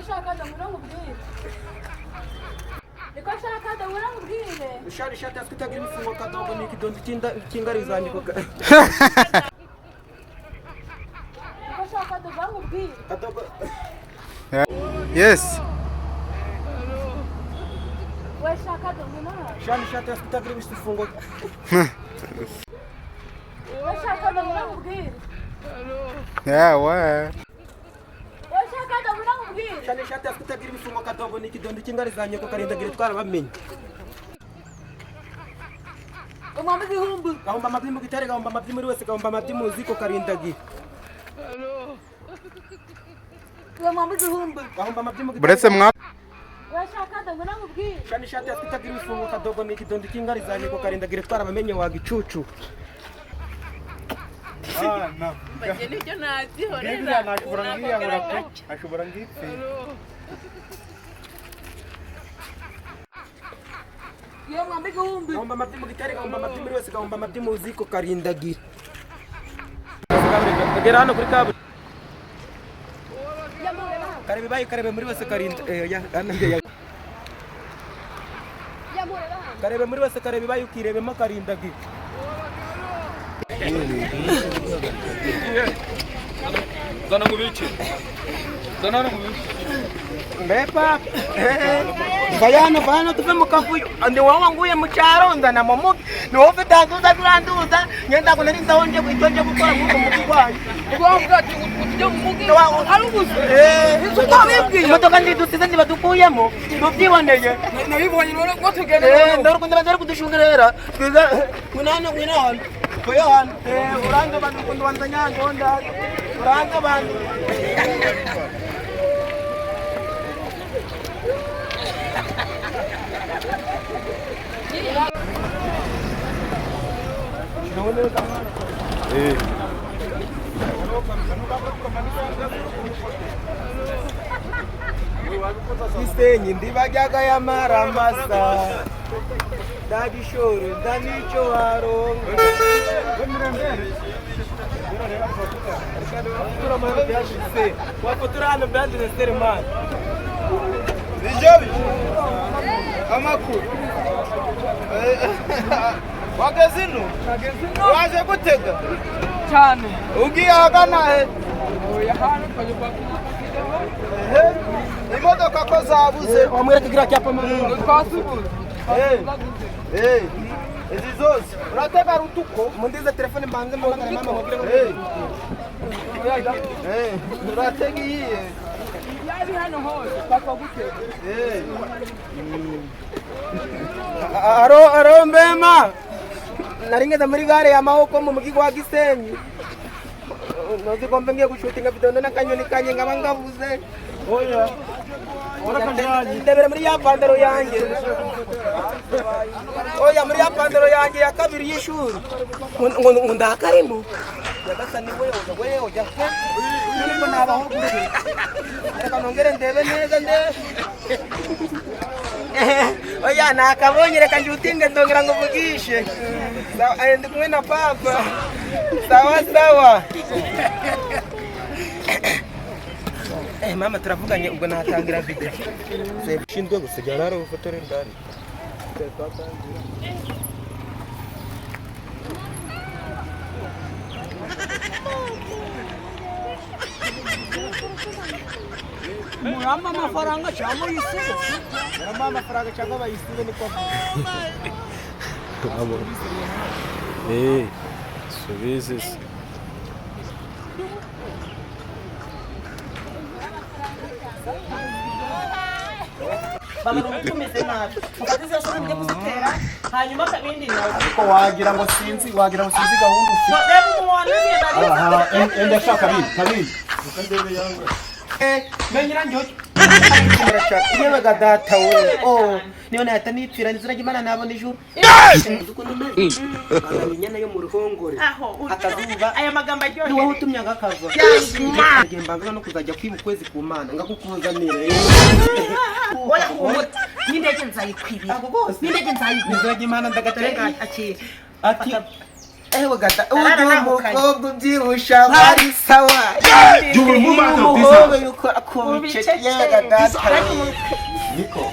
shaka ndamura mubwire. Niko shaka ndamura mubwire. Ushari shati askutagira imifungo kadogo n'ikidondo kingari zanjye ko. Niko shaka ndamura mubwire. Kadogo. Yes. We shaka ndamura. Shani shati askutagira imifungo. We shaka ndamura mubwire. Yeah, what? We shaka ndamura mubwire. Shani shati askutagira imifungo kadogo n'ikidondo kingari zanjye ko karindagira twarabamenye. Umama bihumbu. Gahomba amabyi mu gitare gahomba amabyi muri wese gahomba amabyi mu ziko karindagira. Umama bihumbu. Gahomba amabyi mu gitare. Buretse mwa We shaka ndamura mubwire. Shani shati askutagira imifungo kadogo n'ikidondo kingari zanjye ko karindagira twarabamenye wagicucu. no. Bageni cyo nazihorera. Ngira nashobora ngiyahura pe. Ashobora ngipfe. Yo mwambi bihumbu. Gahomba amabyi mu gitare gahomba amabyi muri wese gahomba amabyi mu ziko karindagira. Agera hano kuri kabu. Karebe bayi karebe muri wese karinda karebe muri wese karebe bayi ukirebemo karindagira. Zana ngubice. Zana ngubice. Mbepa. Bayana tuve mu kavuyo. Ande wawa nguye mu cyaro ndana momo. Ni wowe tanduza turanduza. Ngenda ko nari ndahonje kwitonje gukora mu mugwayi. Ngombwa tujye mu mugi. Aruguze. Isuka imodoka ndidusize ndibadukuyemo. Tubyiboneye. Nabibonye none ngo tugende. Ndaro kunda bazari kudushungerera. Twiza munana hano. Koyo hano. Urando bantu kundu wanzanya ngonda. Urando bantu. Kisenyi ndibajyaga y'amaramasa ndagishoro ndanico waronga wafotora hano byanditse Selemani Bijobi. Amakuru. Wagezino. Waje gutega. Cyane. Ugiye ahagana he? Oya hano kwaje kwa. Imodoka ko zabuze. wamwereka kiriya cyapa mu Twasubuze. Izi zose. Uratega rutuko. mundize telefone mbanze mbagara mama mubwire Uratega iyihe? Yari hano hose papa gutega. aro mbema naringeza muri gare ya mahoko mu mugi wa Gisenyi nozi gombe ngiye gushutinga video n'akanyoni kanye ngaba ngavuze Oya. ndebere muri ya pandero yanjye oya muri ya pandero yanjye ya kabiri y'ishuri ngo ndakarimo yagasani wewe ojya niko nabaho gute reka nongere ndebe neza oya nakabonye reka njutinge ndongera ngo vugishe ndi kumwe na papa sawa mama turavuganye ubwo natangira video shinzwe gusigara ari ufotore ndani Muramba amafaranga cyangwa yisibe. mama amafaranga cyangwa bayisibe niko Services. baba rutumeze nabi ukatize so ngiye kuzitera hanyuma kabindi nawe Ko wagira ngo sinzi gahunda ufite. reba umuntu niye Enda shaka kabiri. menyira njoje yewe gadata we niyo nahita nipfira nizira gimana nabona ijuru nyene yo mu ruhongore akazuba Aya magambo ni wowe aryoshye. utumye ngakava ngembanga no kuzajya kwiba ukwezi ku mana ngakukuzanire Oya umuti. N'indege nzayikwibira. ako gose N'indege nzayikwibira. nizira gimana ndagateka Akira. ati ewe gata uyu mukobwa ubyibusha bari sawa You will move out of this umuhoro house. yuko akubice yega data Niko.